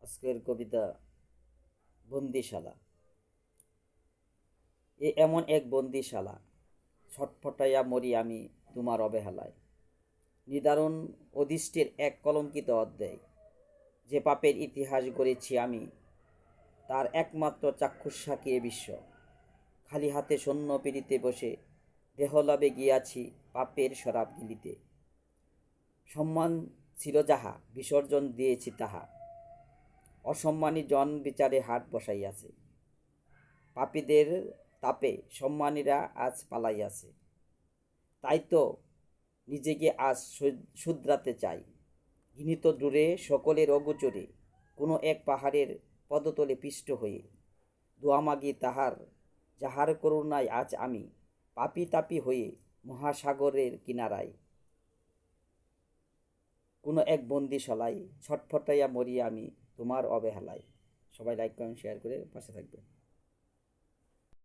আজকের কবিতা বন্দিশালা। এমন এক বন্দিশালা, ছটফটাইয়া মরি আমি তোমার অবহেলায়। নিদারুণ অদৃষ্টের এক কলঙ্কিত অধ্যায়, যে পাপের ইতিহাস গড়েছি আমি, তার একমাত্র চাক্ষুষ সাক্ষী এ বিশ্ব। খালি হাতে শূন্য পিড়িতে বসে দেহলাভে গিয়াছি পাপের শরাব গিলিতে। সম্মান ছিল যাহা, বিসর্জন দিয়েছি তাহা। অসম্মানী জন বিচারে হাট বসাইয়াছে। পাপীদের তাপে সম্মানীরা আজ পালাইয়াছে। তাই তো নিজেকে আজ শুধরাতে চাই। ঘৃণিত দূরে সকলের অগোচরে কোনো এক পাহাড়ের পদতলে পিষ্ট হয়ে দোয়া মাগি যাহার করুণায় আজ আমি পাপী তাপী হয়ে মহাসাগরের কিনারায় কোনো এক বন্দিশালায় ছটফটাইয়া মরি আমি তোমার অবহেলায়। সবাই লাইক কমেন্ট শেয়ার করে পাশে থাকবে।